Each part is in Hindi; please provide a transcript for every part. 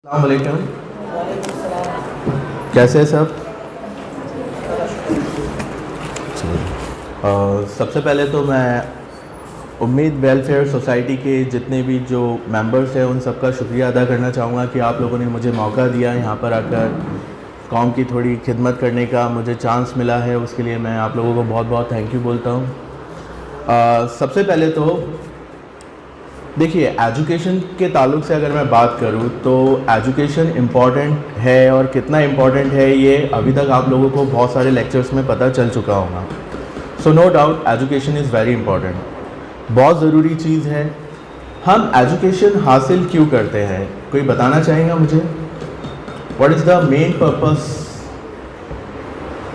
अस्सलाम वालेकुम। कैसे हैं सब? सबसे पहले तो मैं उम्मीद वेलफेयर सोसाइटी के जितने भी जो मेंबर्स हैं उन सबका शुक्रिया अदा करना चाहूँगा कि आप लोगों ने मुझे मौका दिया यहाँ पर आकर कौम की थोड़ी खिदमत करने का मुझे चांस मिला है। उसके लिए मैं आप लोगों को बहुत बहुत थैंक यू बोलता हूँ। सबसे पहले तो देखिए, एजुकेशन के ताल्लुक से अगर मैं बात करूं तो एजुकेशन इम्पॉर्टेंट है, और कितना इम्पॉर्टेंट है ये अभी तक आप लोगों को बहुत सारे लेक्चर्स में पता चल चुका होगा। So no doubt education is very important, बहुत ज़रूरी चीज़ है। हम एजुकेशन हासिल क्यों करते हैं, कोई बताना चाहेगा मुझे? What is the main purpose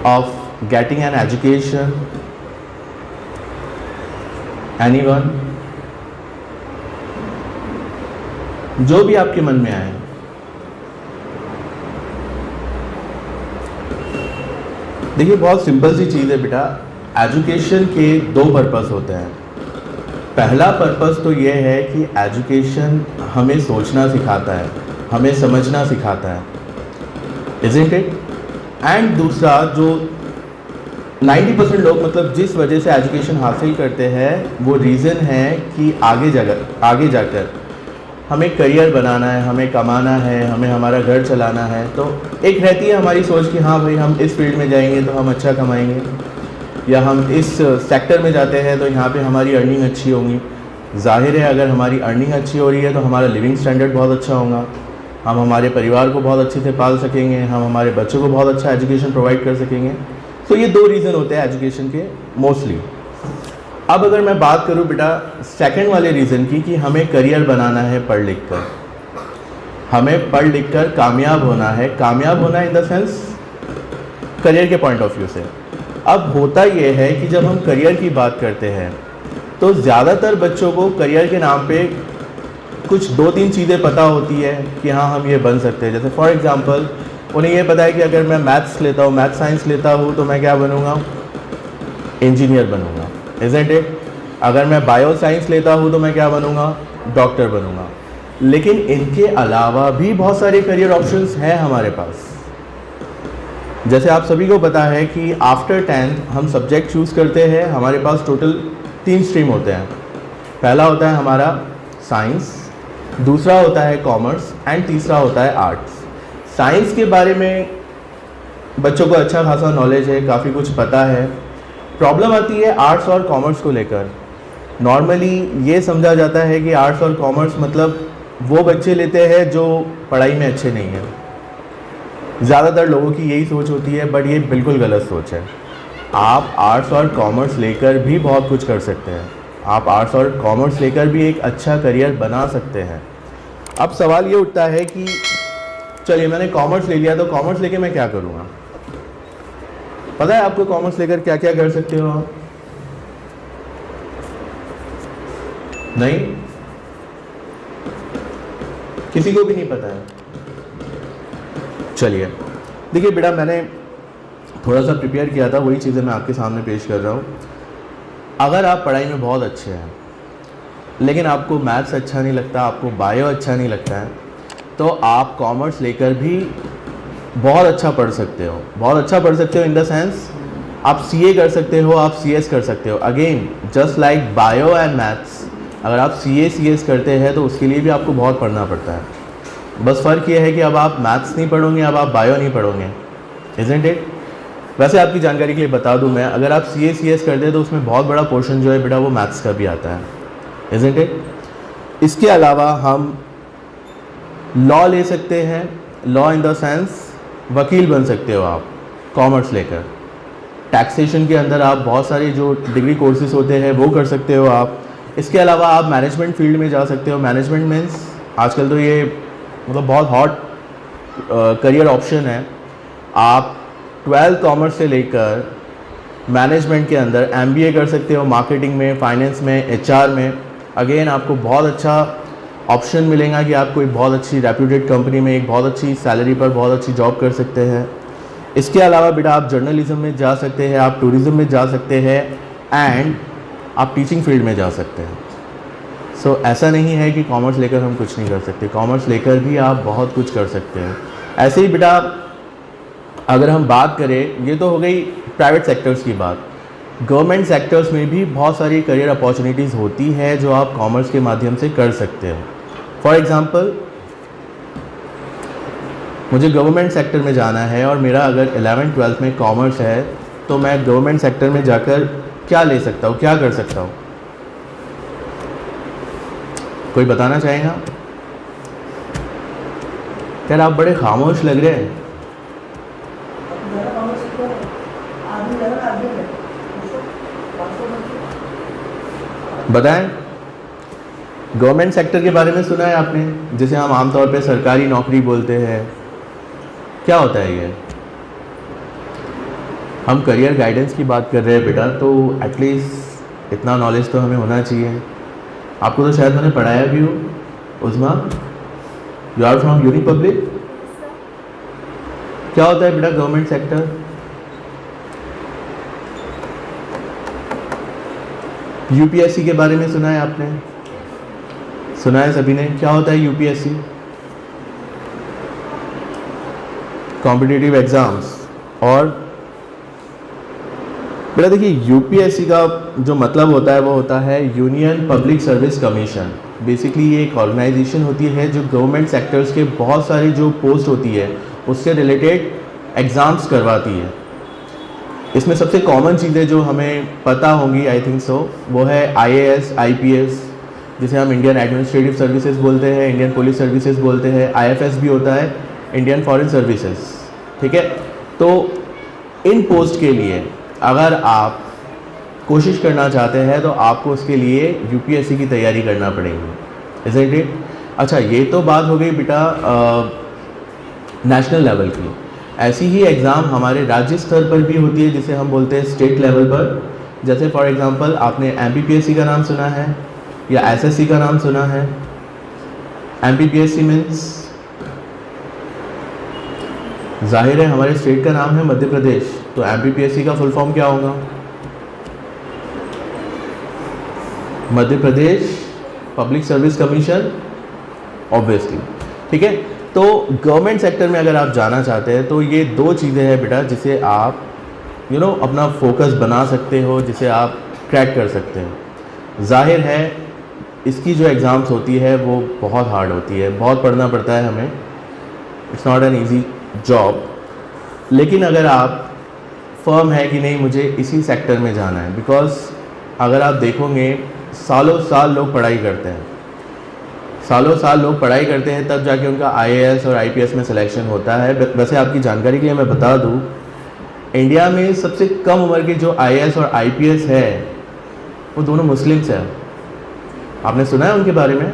of getting an education? Anyone? जो भी आपके मन में आए। देखिए, बहुत सिंपल सी चीज़ है बेटा। एजुकेशन के दो पर्पस होते हैं। पहला पर्पस तो ये है कि एजुकेशन हमें सोचना सिखाता है, हमें समझना सिखाता है, इज़न्ट इट? एंड दूसरा जो 90% लोग मतलब जिस वजह से एजुकेशन हासिल करते हैं वो रीज़न है कि आगे जाकर हमें करियर बनाना है, हमें कमाना है, हमें हमारा घर चलाना है। तो एक रहती है हमारी सोच कि हाँ भाई, हम इस फील्ड में जाएंगे तो हम अच्छा कमाएंगे, या हम इस सेक्टर में जाते हैं तो यहाँ पे हमारी अर्निंग अच्छी होगी। जाहिर है अगर हमारी अर्निंग अच्छी हो रही है तो हमारा लिविंग स्टैंडर्ड बहुत अच्छा होगा, हम हमारे परिवार को बहुत अच्छे से पाल सकेंगे, हम हमारे बच्चों को बहुत अच्छा एजुकेशन प्रोवाइड कर सकेंगे। तो ये दो रीज़न होते हैं एजुकेशन के मोस्टली। अब अगर मैं बात करूं बेटा सेकंड वाले रीज़न की कि हमें करियर बनाना है पढ़ लिख कर, हमें पढ़ लिख कर कामयाब होना है। कामयाब होना इन द सेंस करियर के पॉइंट ऑफ व्यू से। अब होता ये है कि जब हम करियर की बात करते हैं तो ज़्यादातर बच्चों को करियर के नाम पे कुछ 2-3 चीज़ें पता होती है कि हाँ हम ये बन सकते हैं। जैसे फॉर एग्ज़ाम्पल उन्हें ये पता है कि अगर मैं मैथ्स लेता हूँ, मैथ साइंस लेता हूँ, तो मैं क्या बनूँगा? इंजीनियर बनूँगा, इज़न्ट इट? अगर मैं बायो साइंस लेता हूँ तो मैं क्या बनूँगा? डॉक्टर बनूँगा। लेकिन इनके अलावा भी बहुत सारे करियर ऑप्शंस हैं हमारे पास। जैसे आप सभी को पता है कि आफ्टर 10th हम सब्जेक्ट चूज़ करते हैं। हमारे पास टोटल 3 स्ट्रीम होते हैं। पहला होता है हमारा साइंस, दूसरा होता है कॉमर्स, एंड तीसरा होता है आर्ट्स। साइंस के बारे में बच्चों को अच्छा खासा नॉलेज है, काफ़ी कुछ पता है। प्रॉब्लम आती है आर्ट्स और कॉमर्स को लेकर। नॉर्मली ये समझा जाता है कि आर्ट्स और कॉमर्स मतलब वो बच्चे लेते हैं जो पढ़ाई में अच्छे नहीं हैं। ज़्यादातर लोगों की यही सोच होती है, बट ये बिल्कुल गलत सोच है। आप आर्ट्स और कॉमर्स लेकर भी बहुत कुछ कर सकते हैं। आप आर्ट्स और कॉमर्स लेकर भी एक अच्छा करियर बना सकते हैं। अब सवाल ये उठता है कि चलिए मैंने कॉमर्स ले लिया, तो कॉमर्स लेके मैं क्या करूँगा? पता है आपको कॉमर्स लेकर क्या क्या कर सकते हो आप? नहीं, किसी को भी नहीं पता है। चलिए देखिए बेटा, मैंने थोड़ा सा प्रिपेयर किया था, वही चीज़ें मैं आपके सामने पेश कर रहा हूँ। अगर आप पढ़ाई में बहुत अच्छे हैं लेकिन आपको मैथ्स अच्छा नहीं लगता, आपको बायो अच्छा नहीं लगता है, तो आप कॉमर्स लेकर भी बहुत अच्छा पढ़ सकते हो। बहुत अच्छा पढ़ सकते हो इन द सेंस आप सीए कर सकते हो, आप सीएस कर सकते हो। Again just like bio and maths, अगर आप सीए सीएस करते हैं तो उसके लिए भी आपको बहुत पढ़ना पड़ता है। बस फ़र्क ये है कि अब आप मैथ्स नहीं पढ़ोगे, अब आप बायो नहीं पढ़ोगे, इज़न्ट इट? वैसे आपकी जानकारी के लिए बता दूं मैं, अगर आप सीए सीएस करते हैं तो उसमें बहुत बड़ा पोर्शन जो है बेटा वो मैथ्स का भी आता है, इज़न्ट इट? इसके अलावा हम लॉ ले सकते हैं। लॉ इन द सेंस वकील बन सकते हो आप कॉमर्स लेकर। टैक्सेशन के अंदर आप बहुत सारे जो डिग्री कोर्सेज होते हैं वो कर सकते हो आप। इसके अलावा आप मैनेजमेंट फील्ड में जा सकते हो। मैनेजमेंट मीन्स आजकल तो ये मतलब बहुत हॉट करियर ऑप्शन है। आप 12th कॉमर्स से लेकर मैनेजमेंट के अंदर एमबीए कर सकते हो, मार्केटिंग में, फाइनेंस में, एचआर में। अगेन आपको बहुत अच्छा ऑप्शन मिलेगा कि आप कोई बहुत अच्छी रेप्यूटेड कंपनी में एक बहुत अच्छी सैलरी पर बहुत अच्छी जॉब कर सकते हैं। इसके अलावा बेटा आप जर्नलिज्म में जा सकते हैं, आप टूरिज़्म में जा सकते हैं, एंड आप टीचिंग फील्ड में जा सकते हैं। सो ऐसा नहीं है कि कॉमर्स लेकर हम कुछ नहीं कर सकते, कॉमर्स लेकर भी आप बहुत कुछ कर सकते हैं। ऐसे ही बेटा अगर हम बात करें, ये तो हो गई प्राइवेट सेक्टर्स की बात, गवर्नमेंट सेक्टर्स में भी बहुत सारी करियर अपॉर्चुनिटीज़ होती है जो आप कॉमर्स के माध्यम से कर सकते हो। फॉर एग्ज़ाम्पल मुझे गवर्नमेंट सेक्टर में जाना है और मेरा अगर 11th-12th में कॉमर्स है तो मैं गवर्नमेंट सेक्टर में जाकर क्या ले सकता हूँ, क्या कर सकता हूँ? कोई बताना चाहेगा? यार आप बड़े खामोश लग रहे हैं। बताएं, गवर्नमेंट सेक्टर के बारे में सुना है आपने, जिसे हम आमतौर पे सरकारी नौकरी बोलते हैं? क्या होता है ये? हम करियर गाइडेंस की बात कर रहे हैं बेटा, तो एटलीस्ट इतना नॉलेज तो हमें होना चाहिए। आपको तो शायद मैंने पढ़ाया भी हो। Usma, you are from uni public. क्या होता है बेटा गवर्नमेंट सेक्टर? यूपीएससी के बारे में सुना है आपने? सुना है सभी ने? क्या होता है यूपीएससी? Competitive exams. और बेटा देखिए, यूपीएससी का जो मतलब होता है वो होता है union public service commission. Basically ये एक ऑर्गेनाइजेशन होती है जो गवर्नमेंट सेक्टर्स के बहुत सारी जो पोस्ट होती है उससे रिलेटेड एग्ज़ाम्स करवाती है। इसमें सबसे कॉमन चीज़ें जो हमें पता होंगी, आई थिंक सो, वो है आईएएस, आईपीएस, जिसे हम इंडियन एडमिनिस्ट्रेटिव सर्विसेज बोलते हैं, इंडियन पुलिस सर्विसेज बोलते हैं, आईएफएस भी होता है, इंडियन फॉरेन सर्विसेज। ठीक है, तो इन पोस्ट के लिए अगर आप कोशिश करना चाहते हैं तो आपको उसके लिए यूपीएससी की तैयारी करना पड़ेगी। Isn't it? अच्छा, ये तो बात हो गई बेटा नेशनल लेवल की। ऐसी ही एग्ज़ाम हमारे राज्य स्तर पर भी होती है, जिसे हम बोलते हैं स्टेट लेवल पर। जैसे फॉर एग्ज़ाम्पल आपने एमपीपीएससी का नाम सुना है या एसएससी का नाम सुना है? एमपीपीएससी मीन्स जाहिर है हमारे स्टेट का नाम है मध्य प्रदेश, तो एमपीपीएससी का फुल फॉर्म क्या होगा? Madhya Pradesh public service commission, obviously. ठीक है, तो गवर्नमेंट सेक्टर में अगर आप जाना चाहते हैं तो ये दो चीज़ें हैं बेटा जिसे आप अपना फोकस बना सकते हो, जिसे आप क्रैक कर सकते हैं। जाहिर है इसकी जो एग्ज़ाम्स होती है वो बहुत हार्ड होती है, बहुत पढ़ना पड़ता है हमें। It's not an easy job. लेकिन अगर आप फर्म है कि नहीं मुझे इसी सेक्टर में जाना है, बिकॉज अगर आप देखोगे सालों साल लोग पढ़ाई करते हैं, सालों साल लोग पढ़ाई करते हैं, तब जाके उनका आईएएस और आईपीएस में सिलेक्शन होता है। वैसे आपकी जानकारी के लिए मैं बता दूं, इंडिया में सबसे कम उम्र के जो आईएएस और आईपीएस है वो दोनों मुस्लिम्स हैं। आपने सुना है उनके बारे में?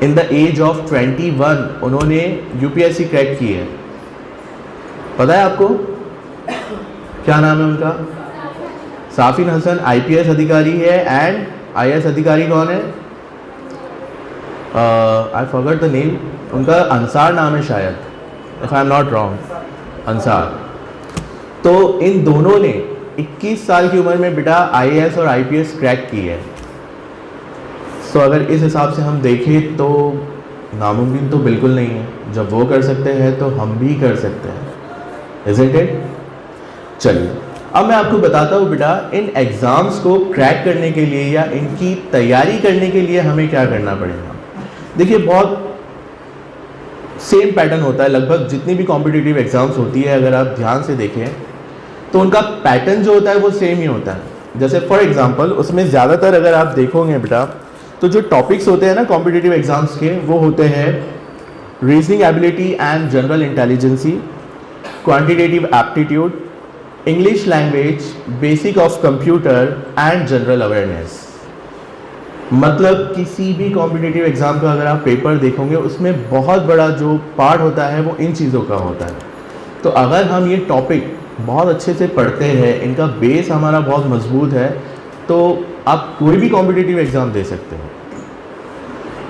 इन द एज ऑफ 21 उन्होंने यूपीएससी क्रैक की है। पता है आपको क्या नाम है उनका? साफिन हसन आईपीएस अधिकारी है, एंड आईएएस अधिकारी कौन है? I forgot the name. उनका अंसार नाम है शायद, if I am not wrong, Ansar. तो इन दोनों ने 21 साल की उम्र में बेटा आईएएस और आईपीएस क्रैक की है। सो अगर इस हिसाब से हम देखें तो नामुमकिन तो बिल्कुल नहीं है। जब वो कर सकते हैं तो हम भी कर सकते हैं। Isn't it? चलिए अब मैं आपको बताता हूँ बेटा इन एग्ज़ाम्स को क्रैक करने के लिए या इनकी तैयारी करने के लिए हमें क्या करना पड़ेगा। देखिए, बहुत सेम पैटर्न होता है लगभग जितनी भी कॉम्पिटिटिव एग्ज़ाम्स होती है। अगर आप ध्यान से देखें तो उनका पैटर्न जो होता है वो सेम ही होता है। जैसे फॉर एग्जांपल उसमें ज़्यादातर अगर आप देखोगे बेटा तो जो टॉपिक्स होते हैं ना कॉम्पिटिटिव एग्ज़ाम्स के, वो होते हैं reasoning ability and general intelligence, quantitative aptitude, English language, basic of computer and general awareness. मतलब किसी भी कॉम्पिटिटिव एग्ज़ाम का अगर आप पेपर देखोगे उसमें बहुत बड़ा जो पार्ट होता है वो इन चीज़ों का होता है। तो अगर हम ये टॉपिक बहुत अच्छे से पढ़ते हैं, इनका बेस हमारा बहुत मजबूत है, तो आप कोई भी कॉम्पिटिटिव एग्ज़ाम दे सकते हो।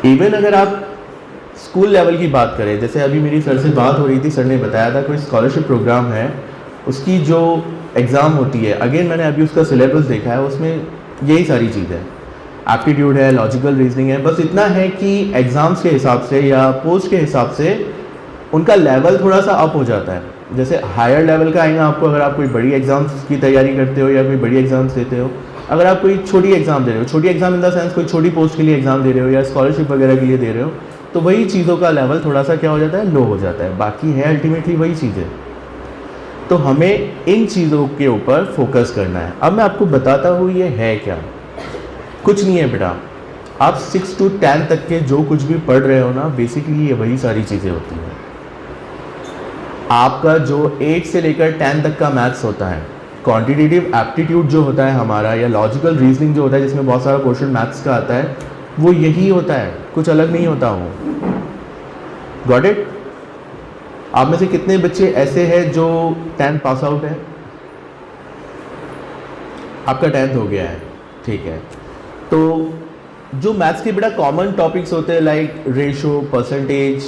इवन अगर आप स्कूल लेवल की बात करें, जैसे अभी मेरी सर से बात हो रही थी, सर ने बताया था कोई स्कॉलरशिप प्रोग्राम है, उसकी जो एग्ज़ाम होती है, अगेन मैंने अभी उसका सिलेबस देखा है, उसमें यही सारी चीज़ है। एप्टीट्यूड है, लॉजिकल रीजनिंग है। बस इतना है कि एग्ज़ाम्स के हिसाब से या पोस्ट के हिसाब से उनका लेवल थोड़ा सा अप हो जाता है। जैसे हायर लेवल का आएगा आपको अगर आप कोई बड़ी एग्ज़ाम्स की तैयारी करते हो या कोई बड़ी एग्ज़ाम्स देते हो। अगर आप कोई छोटी एग्ज़ाम दे रहे हो, छोटी एग्ज़ाम इन द सेंस कोई छोटी पोस्ट के लिए एग्ज़ाम दे रहे हो या स्कॉलरशिप वगैरह के लिए दे रहे हो, तो वही चीज़ों का लेवल थोड़ा सा क्या हो जाता है, लो हो जाता है। बाकी है अल्टीमेटली वही चीज़ें। तो हमें इन चीज़ों के ऊपर फोकस करना है। अब मैं आपको बताता हूँ ये है क्या। कुछ नहीं है बेटा, आप 6 to 10 तक के जो कुछ भी पढ़ रहे हो ना, बेसिकली ये वही सारी चीज़ें होती हैं। आपका जो 8 से लेकर 10 तक का मैथ्स होता है, क्वांटिटेटिव एप्टीट्यूड जो होता है हमारा, या लॉजिकल रीजनिंग जो होता है जिसमें बहुत सारा क्वेश्चन मैथ्स का आता है, वो यही होता है, कुछ अलग नहीं होता वो। Got it? आप में से कितने बच्चे ऐसे हैं जो 10 पास आउट है? आपका 10th हो गया है, ठीक है। तो जो मैथ्स के बेटा कॉमन टॉपिक्स होते हैं लाइक रेशो, परसेंटेज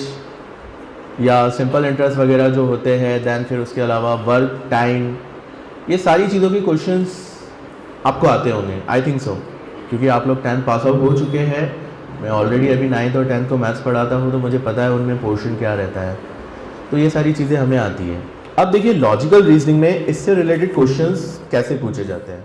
या सिंपल इंटरेस्ट वगैरह जो होते हैं, दैन फिर उसके अलावा वर्क, टाइम, ये सारी चीज़ों के क्वेश्चंस आपको आते होंगे, आई थिंक सो, क्योंकि आप लोग 10th पास आउट हो चुके हैं। मैं ऑलरेडी अभी 9th और 10th को मैथ्स पढ़ाता हूँ, तो मुझे पता है उनमें पोर्शन क्या रहता है। तो ये सारी चीज़ें हमें आती हैं। अब देखिए लॉजिकल रीजनिंग में इससे रिलेटेड क्वेश्चंस कैसे पूछे जाते हैं।